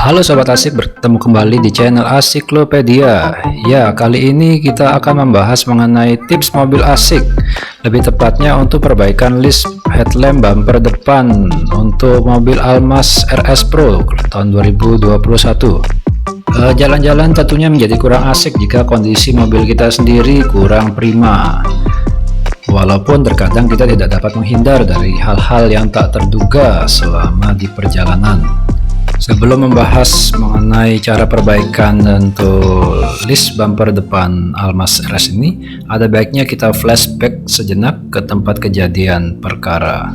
Halo Sobat Asik, bertemu kembali di channel Asiklopedia. Ya, kali ini kita akan membahas mengenai tips mobil asik, lebih tepatnya untuk perbaikan list headlamp bumper depan untuk mobil Almas RS Pro tahun 2021. Jalan-jalan tentunya menjadi kurang asik jika kondisi mobil kita sendiri kurang prima. Walaupun terkadang kita tidak dapat menghindar dari hal-hal yang tak terduga selama di perjalanan. Sebelum membahas mengenai cara perbaikan untuk list bumper depan Almas RS ini, ada baiknya kita flashback sejenak ke tempat kejadian perkara.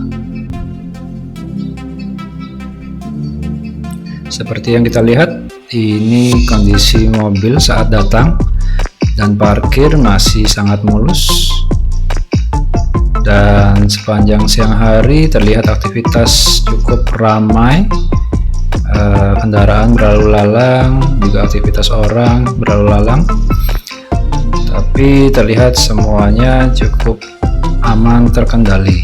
Seperti yang kita lihat, ini kondisi mobil saat datang dan parkir masih sangat mulus. Dan sepanjang siang hari terlihat aktivitas cukup ramai. Kendaraan berlalu lalang, juga aktivitas orang berlalu lalang, tapi terlihat semuanya cukup aman terkendali.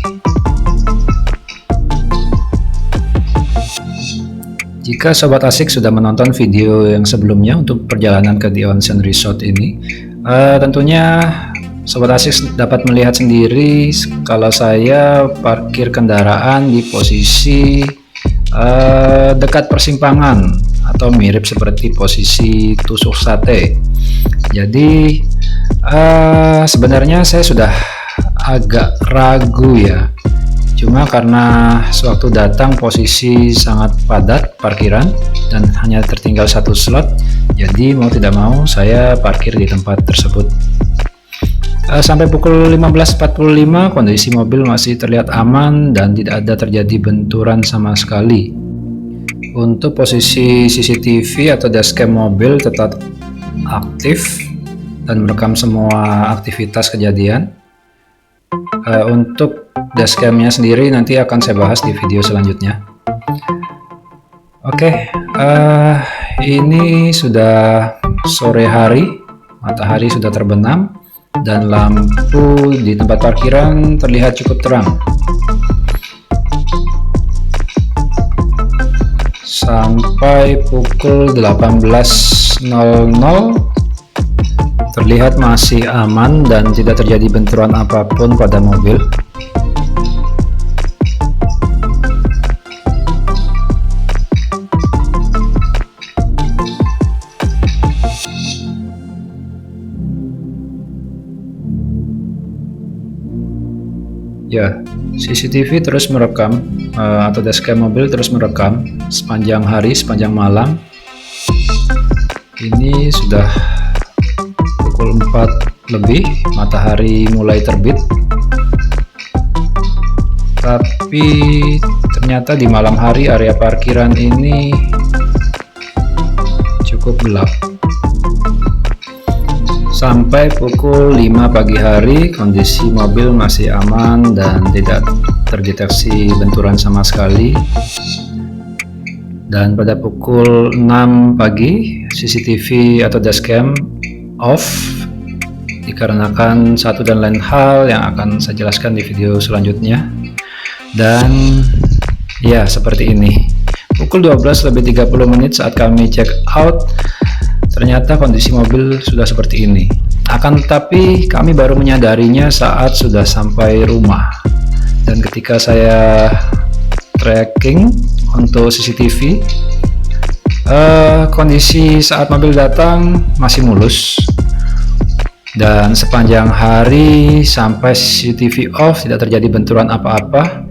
Jika Sobat Asik sudah menonton video yang sebelumnya untuk perjalanan ke The Onsen Resort ini, tentunya Sobat Asik dapat melihat sendiri kalau saya parkir kendaraan di posisi dekat persimpangan atau mirip seperti posisi tusuk sate. Jadi sebenarnya saya sudah agak ragu ya, cuma karena sewaktu datang posisi sangat padat parkiran dan hanya tertinggal satu slot, jadi mau tidak mau saya parkir di tempat tersebut. Sampai pukul 15.45 kondisi mobil masih terlihat aman dan tidak ada terjadi benturan sama sekali. Untuk posisi CCTV atau dashcam mobil tetap aktif dan merekam semua aktivitas kejadian. Untuk dashcamnya sendiri nanti akan saya bahas di video selanjutnya. Oke, ini sudah sore hari, matahari sudah terbenam dan lampu di tempat parkiran terlihat cukup terang. Sampai pukul 18.00 terlihat masih aman dan tidak terjadi benturan apapun pada mobil. Ya, CCTV terus merekam atau dashcam mobil terus merekam sepanjang hari, sepanjang malam. Ini sudah pukul 4 lebih, matahari mulai terbit. Tapi ternyata di malam hari area parkiran ini cukup gelap. Sampai pukul 5 pagi hari kondisi mobil masih aman dan tidak terdeteksi benturan sama sekali. Dan pada pukul 6 pagi CCTV atau dashcam off dikarenakan satu dan lain hal yang akan saya jelaskan di video selanjutnya. Dan ya, seperti ini. Pukul 12:30 saat kami check out, ternyata kondisi mobil sudah seperti ini. Akan tetapi kami baru menyadarinya saat sudah sampai rumah. Dan ketika saya tracking untuk CCTV, kondisi saat mobil datang masih mulus. Dan sepanjang hari sampai CCTV off tidak terjadi benturan apa-apa.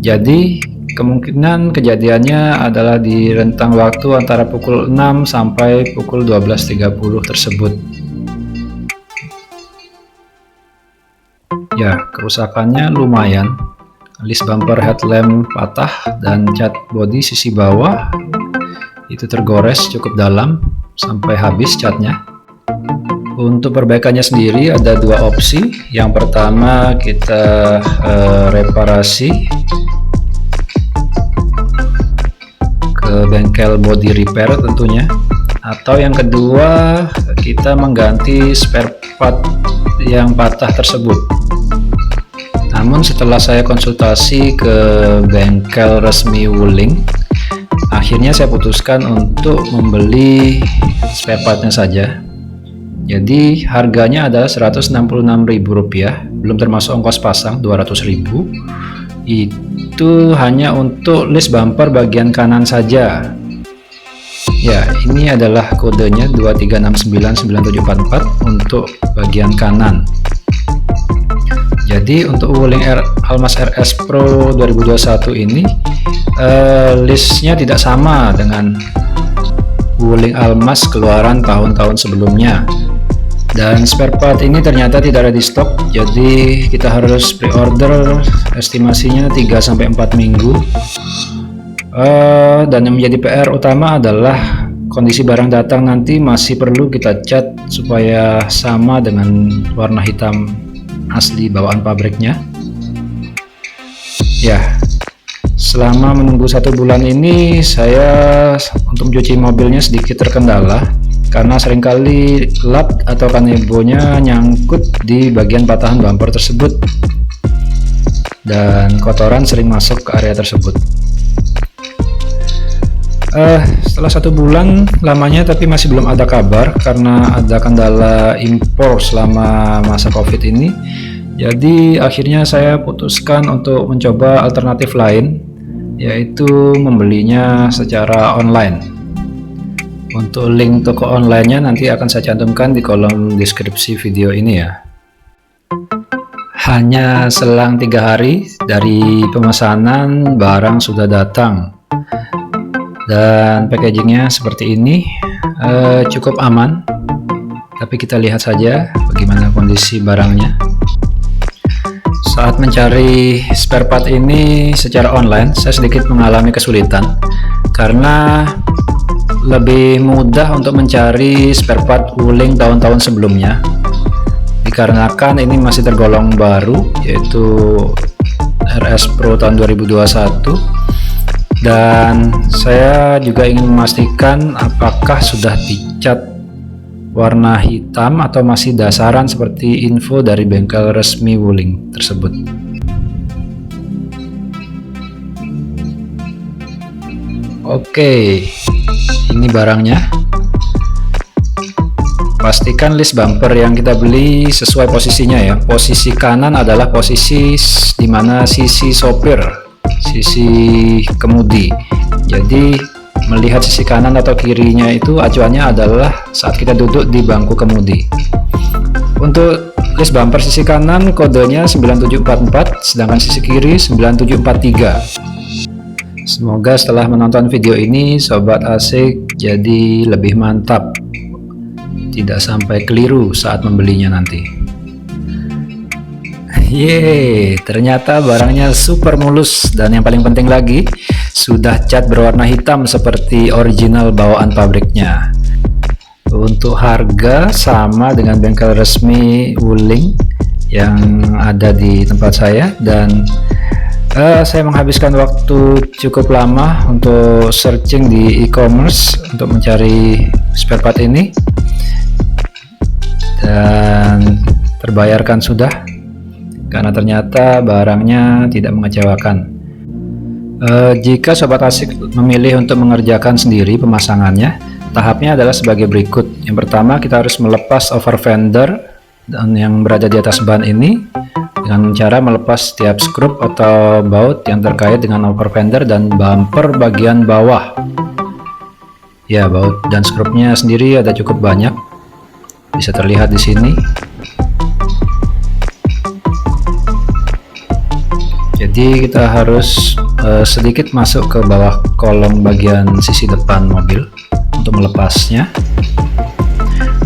Jadi kemungkinan kejadiannya adalah di rentang waktu antara pukul 6 sampai pukul 12.30 tersebut. Ya, kerusakannya lumayan. List bumper headlamp patah dan cat bodi sisi bawah itu tergores cukup dalam sampai habis catnya. Untuk perbaikannya sendiri ada dua opsi. Yang pertama kita reparasi ke bengkel body repair tentunya, atau yang kedua kita mengganti spare part yang patah tersebut. Namun setelah saya konsultasi ke bengkel resmi Wuling, akhirnya saya putuskan untuk membeli spare partnya saja. Jadi harganya adalah Rp166.000, belum termasuk ongkos pasang Rp200.000. Itu hanya untuk list bumper bagian kanan saja. Ya, ini adalah kodenya 23699744 untuk bagian kanan. Jadi untuk Wuling Almas RS Pro 2021 ini listnya tidak sama dengan Wuling Almas keluaran tahun-tahun sebelumnya. Dan spare part ini ternyata tidak ada di stok, jadi kita harus pre-order, estimasinya 3-4 minggu. Dan yang menjadi PR utama adalah kondisi barang datang nanti masih perlu kita cat supaya sama dengan warna hitam asli bawaan pabriknya. Ya, selama menunggu 1 bulan ini saya untuk mencuci mobilnya sedikit terkendala karena seringkali lap atau kanebonya nyangkut di bagian patahan bumper tersebut dan kotoran sering masuk ke area tersebut. Setelah 1 bulan lamanya tapi masih belum ada kabar karena ada kendala impor selama masa COVID ini. Jadi akhirnya saya putuskan untuk mencoba alternatif lain, yaitu membelinya secara online. Untuk link toko online-nya nanti akan saya cantumkan di kolom deskripsi video ini ya. Hanya selang 3 hari dari pemesanan barang sudah datang. Dan packagingnya seperti ini, cukup aman. Tapi kita lihat saja bagaimana kondisi barangnya. Saat mencari spare part ini secara online, saya sedikit mengalami kesulitan karena lebih mudah untuk mencari spare part Wuling tahun-tahun sebelumnya, dikarenakan ini masih tergolong baru, yaitu RS Pro tahun 2021. Dan saya juga ingin memastikan apakah sudah dicat warna hitam atau masih dasaran seperti info dari bengkel resmi Wuling tersebut. Oke, ini barangnya. Pastikan list bumper yang kita beli sesuai posisinya ya. Posisi kanan adalah posisi di mana sisi sopir, sisi kemudi. Jadi melihat sisi kanan atau kirinya itu acuannya adalah saat kita duduk di bangku kemudi. Untuk list bumper sisi kanan kodenya 9744, sedangkan sisi kiri 9743. Semoga setelah menonton video ini sobat asik jadi lebih mantap, tidak sampai keliru saat membelinya nanti. Yeay, ternyata barangnya super mulus dan yang paling penting lagi sudah cat berwarna hitam seperti original bawaan pabriknya. Untuk harga sama dengan bengkel resmi Wuling yang ada di tempat saya, dan saya menghabiskan waktu cukup lama untuk searching di e-commerce untuk mencari spare part ini, dan terbayarkan sudah karena ternyata barangnya tidak mengecewakan. Jika sobat asik memilih untuk mengerjakan sendiri pemasangannya, tahapnya adalah sebagai berikut. Yang pertama, kita harus melepas over fender dan yang berada di atas ban ini dengan cara melepas setiap skrup atau baut yang terkait dengan over fender dan bumper bagian bawah. Ya, baut dan skrupnya sendiri ada cukup banyak, bisa terlihat di sini. Jadi kita harus sedikit masuk ke bawah kolong bagian sisi depan mobil untuk melepasnya.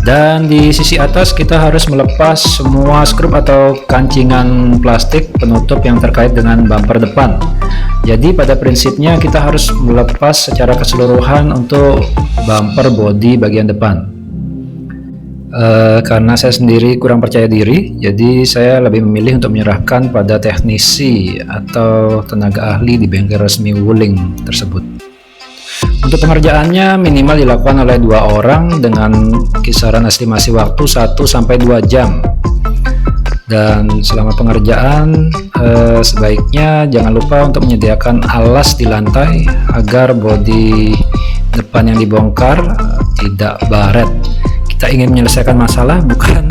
Dan di sisi atas kita harus melepas semua skrup atau kancingan plastik penutup yang terkait dengan bumper depan. Jadi pada prinsipnya kita harus melepas secara keseluruhan untuk bumper bodi bagian depan. Karena saya sendiri kurang percaya diri, jadi saya lebih memilih untuk menyerahkan pada teknisi atau tenaga ahli di bengkel resmi Wuling tersebut. Untuk pengerjaannya minimal dilakukan oleh 2 orang dengan kisaran estimasi waktu 1-2 jam. Dan selama pengerjaan sebaiknya jangan lupa untuk menyediakan alas di lantai agar bodi depan yang dibongkar tidak baret. Kita ingin menyelesaikan masalah, bukan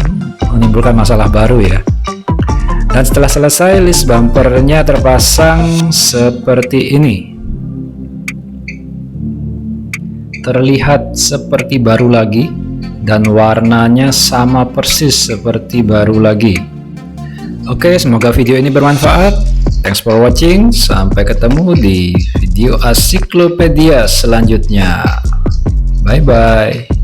menimbulkan masalah baru ya. Dan setelah selesai, list bumpernya terpasang seperti ini. Terlihat seperti baru lagi dan warnanya sama persis seperti baru lagi. Oke, semoga video ini bermanfaat. Thanks for watching. Sampai ketemu di video Asiklopedia selanjutnya. Bye bye.